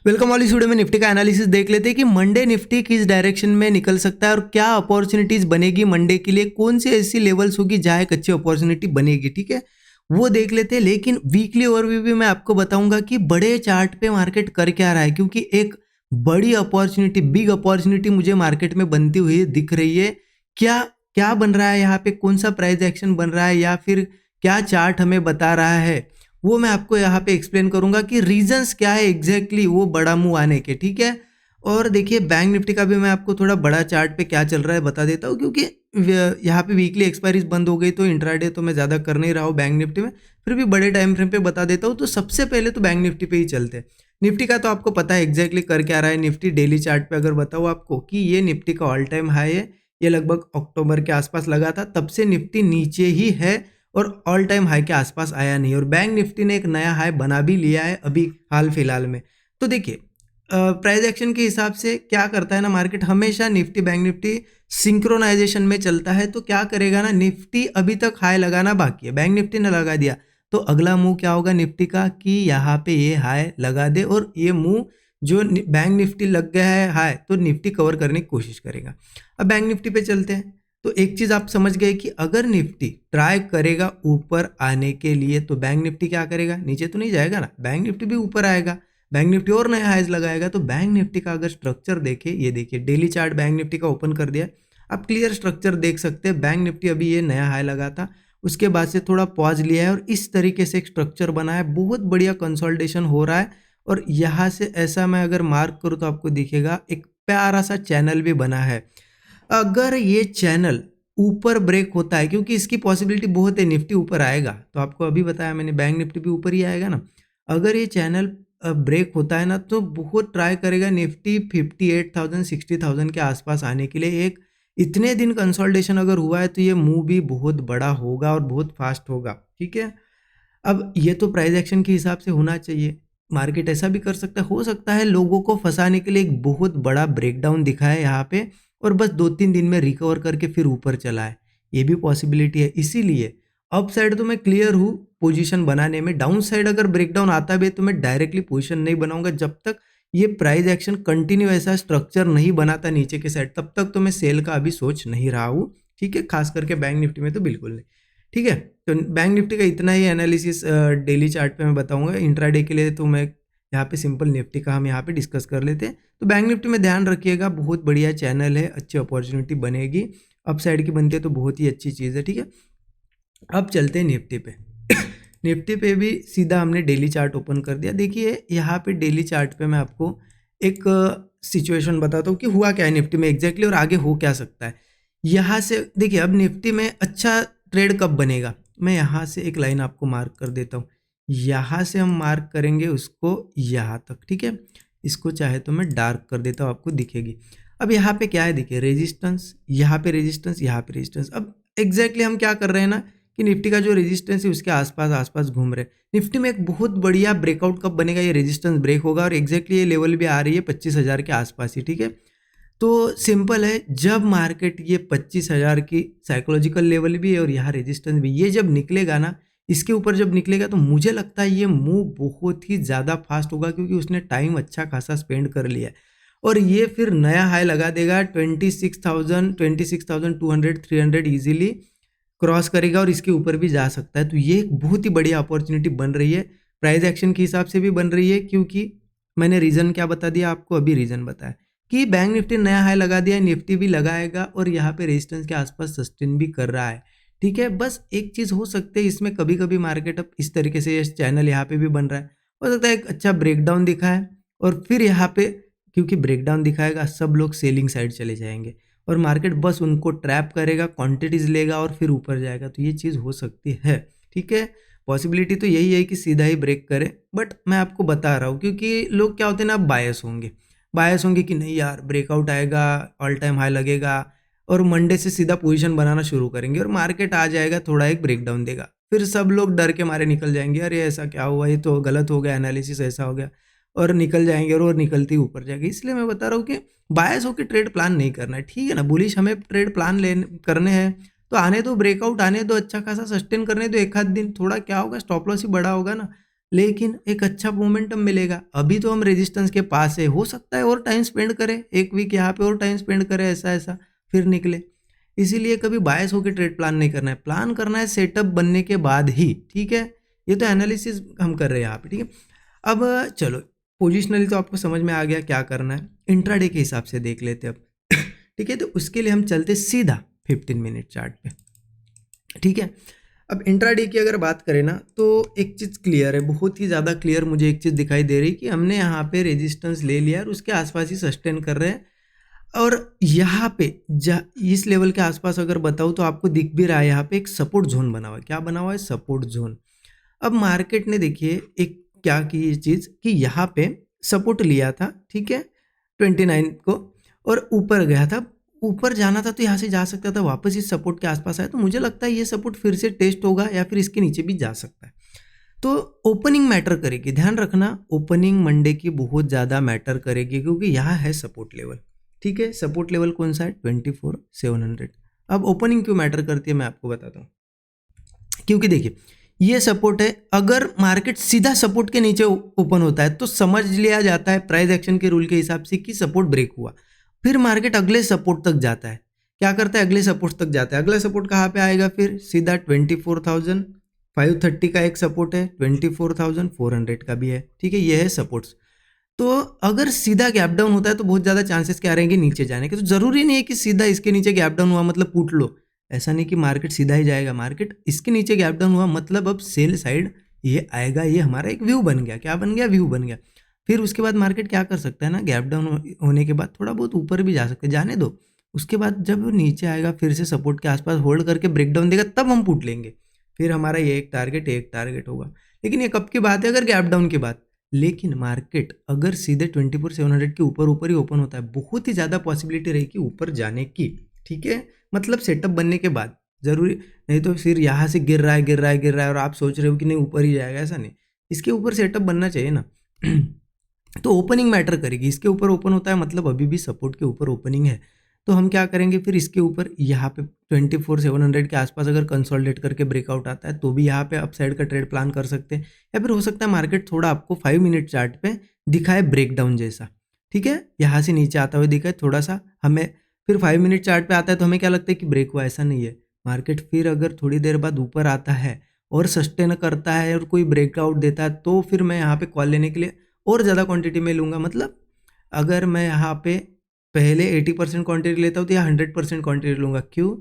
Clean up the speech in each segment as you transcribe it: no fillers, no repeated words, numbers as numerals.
Welcome वाली video में Nifty का एनालिसिस देख लेते हैं कि मंडे निफ्टी किस डायरेक्शन में निकल सकता है और क्या अपॉर्चुनिटीज बनेगी मंडे के लिए, कौन सी ऐसी लेवल्स होगी जहां एक अच्छी अपॉर्चुनिटी बनेगी। ठीक है, वो देख लेते हैं। लेकिन वीकली ओवरव्यू भी मैं आपको बताऊंगा कि बड़े चार्ट पे मार्केट कर क्या रहा है, क्योंकि एक बड़ी अपॉर्चुनिटी, बिग अपॉर्चुनिटी मुझे मार्केट में बनती हुई दिख रही है। क्या क्या बन रहा है यहाँ पे, कौन सा प्राइस एक्शन बन रहा है या फिर क्या चार्ट हमें बता रहा है, वो मैं आपको यहाँ पे एक्सप्लेन करूंगा कि रीजंस क्या है एग्जैक्टली वो बड़ा मूव आने के। ठीक है, और देखिए बैंक निफ्टी का भी मैं आपको थोड़ा बड़ा चार्ट पे क्या चल रहा है बता देता हूँ, क्योंकि यहाँ पे वीकली एक्सपायरीज बंद हो गई तो इंट्राडे तो मैं ज़्यादा कर नहीं रहा हूँ बैंक निफ्टी में, फिर भी बड़े टाइम फ्रेम पे बता देता हूँ। तो सबसे पहले तो बैंक निफ्टी पे ही चलते हैं। निफ्टी का तो आपको पता है एग्जैक्टली कर क्या रहा है। निफ्टी डेली चार्ट पे अगर बताऊँ आपको कि ये निफ्टी का ऑल टाइम हाई है, ये लगभग अक्टूबर के आसपास लगा था, तब से निफ्टी नीचे ही है और ऑल टाइम हाई के आसपास आया नहीं। और बैंक निफ्टी ने एक नया हाई बना भी लिया है अभी हाल फिलहाल में। तो देखिए प्राइस एक्शन के हिसाब से क्या करता है ना मार्केट, हमेशा निफ्टी बैंक निफ्टी सिंक्रोनाइजेशन में चलता है। तो क्या करेगा ना, निफ्टी अभी तक हाई लगाना बाकी है, बैंक निफ्टी ने लगा दिया, तो अगला मूव क्या होगा निफ्टी का कि यहाँ पे ये हाई लगा दे और ये मूव जो बैंक निफ्टी लग गया है हाई, तो निफ्टी कवर करने की कोशिश करेगा। अब बैंक निफ्टी पे चलते हैं। तो एक चीज आप समझ गए कि अगर निफ्टी ट्राई करेगा ऊपर आने के लिए तो बैंक निफ्टी क्या करेगा, नीचे तो नहीं जाएगा ना, बैंक निफ्टी भी ऊपर आएगा, बैंक निफ्टी और नया हाइज लगाएगा। तो बैंक निफ्टी का अगर स्ट्रक्चर देखे, ये देखिए डेली चार्ट बैंक निफ्टी का ओपन कर दिया, आप क्लियर स्ट्रक्चर देख सकते हैं। बैंक निफ्टी अभी ये नया हाई लगा था, उसके बाद से थोड़ा पॉज लिया है और इस तरीके से एक स्ट्रक्चर बना है, बहुत बढ़िया कंसोलिडेशन हो रहा है। और यहाँ से ऐसा मैं अगर मार्क करूँ तो आपको दिखेगा एक प्यारा सा चैनल भी बना है। अगर ये चैनल ऊपर ब्रेक होता है, क्योंकि इसकी पॉसिबिलिटी बहुत है निफ्टी ऊपर आएगा, तो आपको अभी बताया मैंने बैंक निफ्टी भी ऊपर ही आएगा ना। अगर ये चैनल ब्रेक होता है ना तो बहुत ट्राई करेगा निफ्टी 58,000 60,000 के आसपास आने के लिए। एक इतने दिन कंसोलिडेशन अगर हुआ है तो ये मूव भी बहुत बड़ा होगा और बहुत फास्ट होगा। ठीक है, अब ये तो प्राइस एक्शन के हिसाब से होना चाहिए। मार्केट ऐसा भी कर सकता है, हो सकता है लोगों को फंसाने के लिए एक बहुत बड़ा ब्रेकडाउन दिखा है यहाँ पे और बस 2-3 दिन में रिकवर करके फिर ऊपर चला है, ये भी पॉसिबिलिटी है। इसीलिए अप साइड तो मैं क्लियर हूँ पोजीशन बनाने में, डाउन साइड अगर ब्रेकडाउन आता भी तो मैं डायरेक्टली पोजीशन नहीं बनाऊंगा जब तक ये प्राइस एक्शन कंटिन्यू ऐसा स्ट्रक्चर नहीं बनाता नीचे के साइड, तब तक तो मैं सेल का अभी सोच नहीं रहा हूँ। ठीक है, खास करके बैंक निफ्टी में तो बिल्कुल नहीं। ठीक है, तो बैंक निफ्टी का इतना ही एनालिसिस डेली चार्ट पे मैं बताऊंगा। इंट्राडे के लिए तो मैं यहाँ पे सिंपल निफ्टी का हम यहाँ पे डिस्कस कर लेते हैं। तो बैंक निफ्टी में ध्यान रखिएगा, बहुत बढ़िया चैनल है, अच्छी अपॉर्चुनिटी बनेगी, अप साइड की बनती है तो बहुत ही अच्छी चीज़ है। ठीक है, अब चलते हैं निफ्टी पे। निफ्टी पे भी सीधा हमने डेली चार्ट ओपन कर दिया। देखिए यहाँ पे डेली चार्ट पे मैं आपको एक सिचुएशन बताता हूँ कि हुआ क्या है निफ्टी में एग्जैक्टली और आगे हो क्या सकता है। यहाँ से देखिए अब निफ्टी में अच्छा ट्रेड कब बनेगा, मैं यहाँ से एक लाइन आपको मार्क कर देता हूँ। यहाँ से हम मार्क करेंगे उसको यहाँ तक। ठीक है, इसको चाहे तो मैं डार्क कर देता हूँ, आपको दिखेगी। अब यहाँ पे क्या है, देखिए रेजिस्टेंस, यहाँ पे रेजिस्टेंस, यहाँ पे रेजिस्टेंस। अब एग्जैक्टली हम क्या कर रहे हैं ना कि निफ्टी का जो रेजिस्टेंस है उसके आसपास आसपास घूम रहे हैं। निफ्टी में एक बहुत बढ़िया ब्रेकआउट कब बनेगा, ये रेजिस्टेंस ब्रेक होगा और एग्जैक्टली ये लेवल भी आ रही है 25,000 के आसपास ही। ठीक है, तो सिंपल है, जब मार्केट ये 25,000 की साइकोलॉजिकल लेवल भी है और यहाँ रेजिस्टेंस भी, ये जब निकलेगा ना, इसके ऊपर जब निकलेगा तो मुझे लगता है ये मूव बहुत ही ज़्यादा फास्ट होगा, क्योंकि उसने टाइम अच्छा खासा स्पेंड कर लिया है और ये फिर नया हाई लगा देगा 26,000 26,200 300 ईजिली क्रॉस करेगा और इसके ऊपर भी जा सकता है। तो ये एक बहुत ही बढ़िया अपॉर्चुनिटी बन रही है, प्राइस एक्शन के हिसाब से भी बन रही है, क्योंकि मैंने रीज़न क्या बता दिया आपको, अभी रीज़न बताया कि बैंक निफ्टी नया हाई लगा दिया, निफ्टी भी लगाएगा और यहाँ पे रेजिस्टेंस के आसपास सस्टेन भी कर रहा है। ठीक है, बस एक चीज़ हो सकती है इसमें, कभी कभी मार्केट अब इस तरीके से चैनल यहाँ पे भी बन रहा है, हो सकता है एक अच्छा ब्रेकडाउन दिखा है और फिर यहाँ पे क्योंकि ब्रेकडाउन दिखाएगा सब लोग सेलिंग साइड चले जाएंगे और मार्केट बस उनको ट्रैप करेगा, क्वांटिटीज लेगा और फिर ऊपर जाएगा। तो ये चीज़ हो सकती है। ठीक है, पॉसिबिलिटी तो यही है कि सीधा ही ब्रेक करे, बट मैं आपको बता रहा हूँ क्योंकि लोग क्या होते हैं ना, बायस होंगे कि नहीं यार ब्रेकआउट आएगा, ऑल टाइम हाई लगेगा और मंडे से सीधा पोजीशन बनाना शुरू करेंगे और मार्केट आ जाएगा, थोड़ा एक ब्रेकडाउन देगा, फिर सब लोग डर के मारे निकल जाएंगे, अरे ऐसा क्या हुआ, ये तो गलत हो गया, एनालिसिस ऐसा हो गया, और निकल जाएंगे और निकलती ऊपर जाएगी। इसलिए मैं बता रहा हूँ कि बायस होकर ट्रेड प्लान नहीं करना है। ठीक है ना, बुलिश हमें ट्रेड प्लान लेने करने हैं तो आने दो, ब्रेकआउट आने दो, अच्छा खासा सस्टेन करने दो, एक आध दिन थोड़ा क्या होगा, स्टॉप लॉस ही बड़ा होगा ना, लेकिन एक अच्छा मोमेंटम मिलेगा। अभी तो हम रेजिस्टेंस के पास है, हो सकता है और टाइम स्पेंड करें, एक वीक यहाँ पे और टाइम स्पेंड करें, ऐसा ऐसा फिर निकले। इसीलिए कभी बायस होकर ट्रेड प्लान नहीं करना है, प्लान करना है सेटअप बनने के बाद ही, ठीक है। ये तो एनालिसिस हम कर रहे हैं यहाँ पे, ठीक है। अब चलो पोजिशनली तो आपको समझ में आ गया क्या करना है, इंट्राडे के हिसाब से देख लेते हैं अब ठीक है। तो उसके लिए हम चलते सीधा 15 मिनट चार्ट पे, ठीक है। अब इंट्राडे की अगर बात करें ना, तो एक चीज़ क्लियर है, बहुत ही ज़्यादा क्लियर मुझे एक चीज़ दिखाई दे रही कि हमने यहाँ पे रेजिस्टेंस ले लिया और उसके आसपास ही सस्टेन कर रहे हैं। और यहाँ पे इस लेवल के आसपास अगर बताऊँ तो आपको दिख भी रहा है, यहाँ पे एक सपोर्ट जोन बना हुआ है। क्या बना हुआ है? Support zone. अब मार्केट ने देखिए एक क्या की ये चीज़ कि यहाँ पे सपोर्ट लिया था, ठीक है, 29 को, और ऊपर गया था, ऊपर जाना था तो यहाँ से जा सकता था, वापस इस सपोर्ट के आसपास आया, तो मुझे लगता है ये सपोर्ट फिर से टेस्ट होगा या फिर इसके नीचे भी जा सकता है। तो ओपनिंग मैटर करेगी, ध्यान रखना, ओपनिंग मंडे की बहुत ज़्यादा मैटर करेगी, क्योंकि यहाँ है सपोर्ट लेवल, ठीक है। सपोर्ट लेवल कौन सा है? 24,700। अब ओपनिंग क्यों मैटर करती है मैं आपको बताता हूँ। क्योंकि देखिए ये सपोर्ट है, अगर मार्केट सीधा सपोर्ट के नीचे ओपन होता है तो समझ लिया जाता है प्राइस एक्शन के रूल के हिसाब से कि सपोर्ट ब्रेक हुआ। फिर मार्केट अगले सपोर्ट तक जाता है, क्या करता है? अगले सपोर्ट तक जाता है। अगला सपोर्ट कहाँ पे आएगा? फिर सीधा 24,530 का एक सपोर्ट है, 24,400 का भी है, ठीक है। ये है सपोर्ट्स। तो अगर सीधा गैप डाउन होता है तो बहुत ज़्यादा चांसेस क्या रहेंगे? नीचे जाने के। तो ज़रूरी नहीं है कि सीधा इसके नीचे गैप डाउन हुआ मतलब पुट लो, ऐसा नहीं कि मार्केट सीधा ही जाएगा। मार्केट इसके नीचे गैप डाउन हुआ मतलब अब सेल साइड ये आएगा, ये हमारा एक व्यू बन गया। क्या बन गया? व्यू बन गया। फिर उसके बाद मार्केट क्या कर सकता है ना, गैप डाउन होने के बाद थोड़ा बहुत ऊपर भी जा सकते हैं, जाने दो। उसके बाद जब वो नीचे आएगा फिर से सपोर्ट के आसपास होल्ड करके ब्रेक डाउन देगा, तब हम पुट लेंगे। फिर हमारा ये एक टारगेट होगा। लेकिन ये कब की बात है? अगर गैप डाउन की बात। लेकिन मार्केट अगर सीधे 24,700 के ऊपर ही ओपन होता है, बहुत ही ज़्यादा पॉसिबिलिटी रहेगी ऊपर जाने की, ठीक है। मतलब सेटअप बनने के बाद, ज़रूरी नहीं तो फिर यहाँ से गिर रहा है और आप सोच रहे हो कि नहीं ऊपर ही जाएगा, ऐसा नहीं। इसके ऊपर सेटअप बनना चाहिए ना तो ओपनिंग मैटर करेगी। इसके ऊपर ओपन होता है मतलब अभी भी सपोर्ट के ऊपर ओपनिंग है, तो हम क्या करेंगे? फिर इसके ऊपर यहाँ पे 24,700 के आसपास अगर कंसोलिडेट करके ब्रेकआउट आता है तो भी यहाँ पे अपसाइड का ट्रेड प्लान कर सकते हैं। या फिर हो सकता है मार्केट थोड़ा आपको 5 मिनट चार्ट पे दिखाए ब्रेकडाउन जैसा, ठीक है, यहाँ से नीचे आता हुआ दिखाए थोड़ा सा हमें। फिर 5 मिनट चार्ट पे आता है तो हमें क्या लगता है कि ब्रेक हुआ, ऐसा नहीं है। मार्केट फिर अगर थोड़ी देर बाद ऊपर आता है और सस्टेन करता है और कोई ब्रेकआउट देता है, तो फिर मैं यहाँ पे कॉल लेने के लिए और ज़्यादा क्वांटिटी में लूँगा। मतलब अगर मैं यहाँ पे पहले 80% क्वांटिटी लेता हूँ तो यहाँ 100% क्वांटिटी लूँगा। क्यों?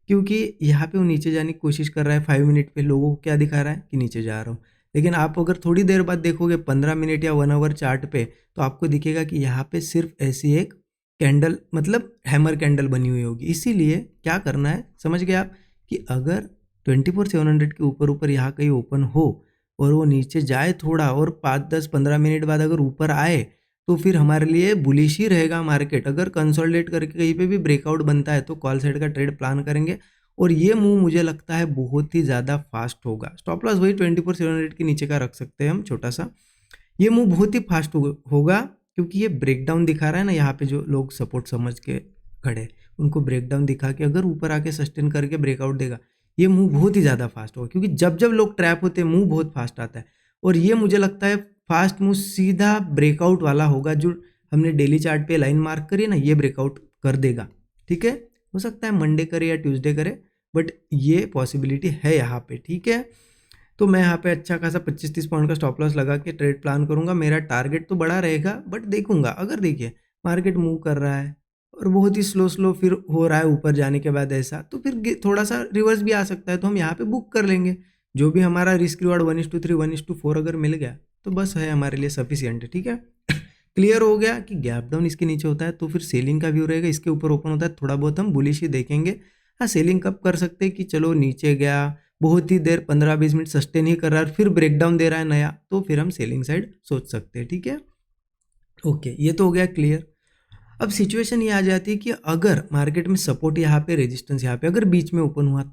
क्योंकि यहाँ पे वो नीचे जाने की कोशिश कर रहा है, 5 मिनट पे लोगों को क्या दिखा रहा है कि नीचे जा रहा हूँ। लेकिन आप अगर थोड़ी देर बाद देखोगे 15 मिनट या 1 आवर चार्ट पे, तो आपको दिखेगा कि यहाँ पे सिर्फ ऐसी एक कैंडल, मतलब हैमर कैंडल बनी हुई होगी। इसीलिए क्या करना है, समझ गए आप, कि अगर 24,700 के ऊपर यहाँ कहीं ओपन हो और वो नीचे जाए थोड़ा और 5-10-15 मिनट बाद अगर ऊपर आए, तो फिर हमारे लिए बुलिश ही रहेगा मार्केट। अगर कंसोलिडेट करके कहीं पे भी ब्रेकआउट बनता है तो कॉल साइड का ट्रेड प्लान करेंगे, और ये मूव मुझे लगता है बहुत ही ज़्यादा फास्ट होगा। स्टॉप लॉस वही 24,700 के नीचे का रख सकते हैं हम, छोटा सा। ये मूव बहुत ही फास्ट होगा, क्योंकि ये ब्रेकडाउन दिखा रहा है ना, यहाँ पे जो लोग सपोर्ट समझ के खड़े, उनको ब्रेकडाउन दिखा के अगर ऊपर आके सस्टेन करके ब्रेकआउट देगा, ये मूव बहुत ही ज़्यादा फास्ट होगा। क्योंकि जब जब लोग ट्रैप होते हैं मूव बहुत फास्ट आता है, और ये मुझे लगता है फास्ट मूव सीधा ब्रेकआउट वाला होगा। जो हमने डेली चार्ट पे लाइन मार्क करी है ना, ये ब्रेकआउट कर देगा, ठीक है। हो सकता है मंडे करे या ट्यूसडे करे, बट ये पॉसिबिलिटी है यहाँ पे, ठीक है। तो मैं यहाँ पे अच्छा खासा 25-30 पॉइंट का स्टॉप लॉस लगा के ट्रेड प्लान करूँगा। मेरा टारगेट तो बड़ा रहेगा, बट देखूंगा अगर देखिए मार्केट मूव कर रहा है और बहुत ही स्लो फिर हो रहा है ऊपर जाने के बाद ऐसा, तो फिर थोड़ा सा रिवर्स भी आ सकता है, तो हम यहाँ पे बुक कर लेंगे। जो भी हमारा रिस्क रिवार्ड 1:3 1:4 अगर मिल गया तो बस है हमारे लिए सफिशियंट है, ठीक है। क्लियर हो गया कि गैप डाउन इसके नीचे होता है तो फिर सेलिंग का व्यू रहेगा, इसके ऊपर ओपन होता है थोड़ा बहुत हम बुलिश ही देखेंगे। हाँ, सेलिंग कब कर सकते हैं कि चलो नीचे गया, बहुत ही देर 15-20 मिनट सस्टेन ही कर रहा है, फिर ब्रेकडाउन दे रहा है नया, तो फिर हम सेलिंग साइड सोच सकते हैं, ठीक है। ओके, ये तो हो गया क्लियर। अब सिचुएशन ये आ जाती है कि अगर मार्केट में सपोर्ट यहाँ पे, रेजिस्टेंस यहाँ पे अगर बीच में ओपन हुआ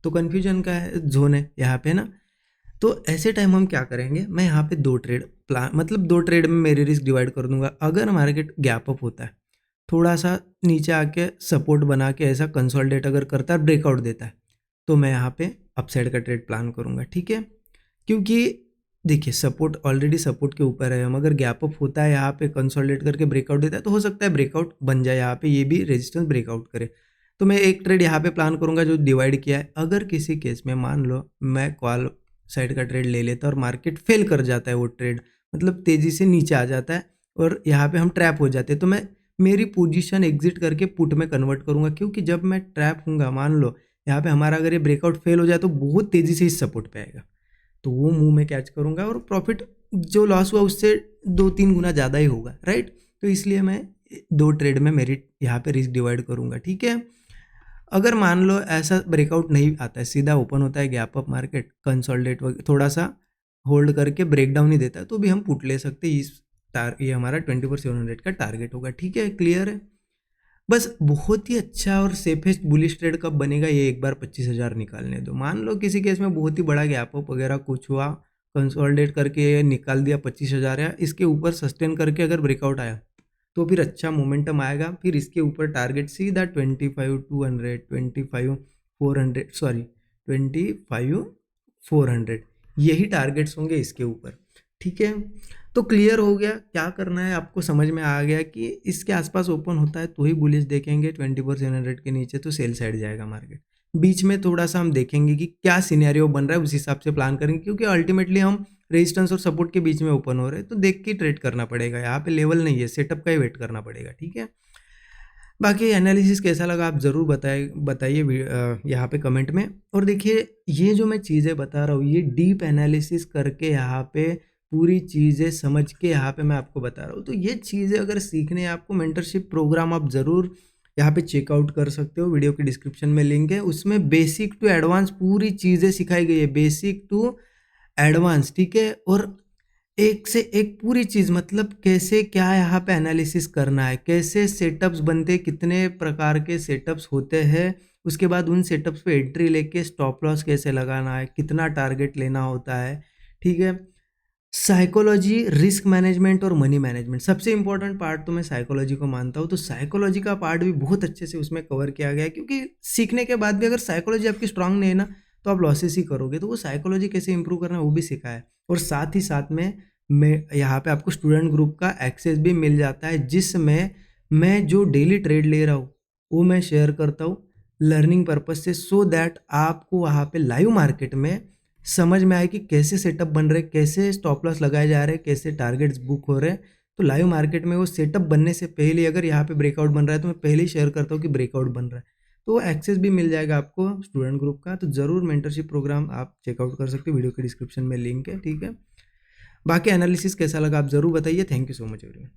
तो कन्फ्यूजन का जोन है यहाँ पे ना। तो ऐसे टाइम हम क्या करेंगे, मैं यहाँ पे 2 ट्रेड प्लान, मतलब 2 ट्रेड में मेरी रिस्क डिवाइड कर दूंगा। अगर मार्केट गैप अप होता है, थोड़ा सा नीचे आके सपोर्ट बना के ऐसा कंसोलिडेट अगर करता है, ब्रेकआउट देता है, तो मैं यहाँ पे अपसाइड का ट्रेड प्लान करूँगा, ठीक है। क्योंकि देखिए सपोर्ट ऑलरेडी सपोर्ट के ऊपर है, हम अगर गैप अप होता है यहाँ पे कंसोलिडेट करके ब्रेकआउट देता है तो हो सकता है ब्रेकआउट बन जाए यहाँ पे, ये भी रेजिस्टेंस ब्रेकआउट करे। तो मैं एक ट्रेड यहाँ पे प्लान करूँगा जो डिवाइड किया है। अगर किसी केस में मान लो मैं कॉल साइड का ट्रेड ले लेता और मार्केट फेल कर जाता है, वो ट्रेड मतलब तेज़ी से नीचे आ जाता है और यहाँ पे हम ट्रैप हो जाते हैं, तो मैं मेरी पोजीशन एग्जिट करके पुट में कन्वर्ट करूँगा, क्योंकि जब मैं ट्रैप हूँगा, मान लो यहाँ पे हमारा अगर ये ब्रेकआउट फेल हो जाए तो बहुत तेज़ी से इस सपोर्ट पे आएगा, तो वो मूव में कैच करूँगा और प्रॉफिट जो लॉस हुआ उससे 2-3 गुना ज़्यादा ही होगा, राइट। तो इसलिए मैं 2 ट्रेड में मेरी यहाँ पे रिस्क डिवाइड करूँगा, ठीक है। अगर मान लो ऐसा ब्रेकआउट नहीं आता है, सीधा ओपन होता है गैप अप मार्केट, कंसोलिडेट थोड़ा सा होल्ड करके ब्रेकडाउन ही देता है, तो भी हम पुट ले सकते हैं। ये हमारा 24/700 का टारगेट होगा, ठीक है, क्लियर है। बस बहुत ही अच्छा और सेफेस्ट बुलिश ट्रेड कब बनेगा, ये एक बार 25,000 निकालने दो। मान लो किसी केस में बहुत ही बड़ा गैप अप वगैरह कुछ हुआ, कंसोलिडेट करके निकाल दिया 25,000 या इसके ऊपर सस्टेन करके अगर ब्रेकआउट आया तो फिर अच्छा मोमेंटम आएगा, फिर इसके ऊपर टारगेट सीधा 25,200, 25,400, सॉरी 25,400, यही टारगेट्स होंगे इसके ऊपर, ठीक है। तो क्लियर हो गया क्या करना है, आपको समझ में आ गया कि इसके आसपास ओपन होता है तो ही बुलिश देखेंगे, 24,700 के नीचे तो सेल साइड जाएगा मार्केट। बीच में थोड़ा सा हम देखेंगे कि क्या सिनेरियो बन रहा है, उस हिसाब से प्लान करेंगे, क्योंकि अल्टीमेटली हम रेजिस्टेंस और सपोर्ट के बीच में ओपन हो रहे हैं, तो देख के ट्रेड करना पड़ेगा, यहाँ पे लेवल नहीं है, सेटअप का ही वेट करना पड़ेगा, ठीक है। बाकी एनालिसिस कैसा लगा आप ज़रूर बताइए यहाँ पे कमेंट में। और देखिए ये जो मैं चीज़ें बता रहा हूँ, ये डीप एनालिसिस करके यहाँ पे पूरी चीज़ें समझ के यहाँ पे मैं आपको बता रहा हूँ। तो ये चीज़ें अगर सीखने हैं आपको, मेंटरशिप प्रोग्राम आप ज़रूर यहाँ पे चेकआउट कर सकते हो, वीडियो के डिस्क्रिप्शन में लिंक है, उसमें बेसिक टू एडवांस पूरी चीज़ें सिखाई गई है, बेसिक टू एडवांस, ठीक है। और एक से एक पूरी चीज़, मतलब कैसे क्या यहाँ पे एनालिसिस करना है, कैसे सेटअप्स बनते हैं, कितने प्रकार के सेटअप्स होते हैं, उसके बाद उन सेटअप्स पे एंट्री लेके स्टॉप लॉस कैसे लगाना है, कितना टारगेट लेना होता है, ठीक है। साइकोलॉजी, रिस्क मैनेजमेंट और मनी मैनेजमेंट, सबसे इंपॉर्टेंट पार्ट तो मैं साइकोलॉजी को मानता हूँ। तो साइकोलॉजी का पार्ट भी बहुत अच्छे से उसमें कवर किया गया है, क्योंकि सीखने के बाद भी अगर साइकोलॉजी आपकी स्ट्रांग नहीं है ना, तो आप लॉसेस ही करोगे। तो वो साइकोलॉजी कैसे इंप्रूव करना है वो भी सिखाया है। और साथ ही साथ में मैं यहाँ पे आपको स्टूडेंट ग्रुप का एक्सेस भी मिल जाता है, जिसमें मैं जो डेली ट्रेड ले रहा हूँ वो मैं शेयर करता हूँ लर्निंग पर्पज से, सो दैट आपको वहाँ पे लाइव मार्केट में समझ में आए कि कैसे सेटअप बन रहे, कैसे स्टॉप लॉस लगाए जा रहे हैं, कैसे टारगेट्स बुक हो रहे हैं। तो लाइव मार्केट में वो सेटअप बनने से पहले अगर यहाँ पे ब्रेकआउट बन रहा है तो मैं पहले ही शेयर करता हूँ कि ब्रेकआउट बन रहा है, तो वो एक्सेस भी मिल जाएगा आपको स्टूडेंट ग्रुप का। तो ज़रूर मेंटरशिप प्रोग्राम आप चेकआउट कर सकते हो, वीडियो के डिस्क्रिप्शन में लिंक है, ठीक है। बाकी एनालिसिस कैसा लगा आप ज़रूर बताइए। Thank you so much everyone.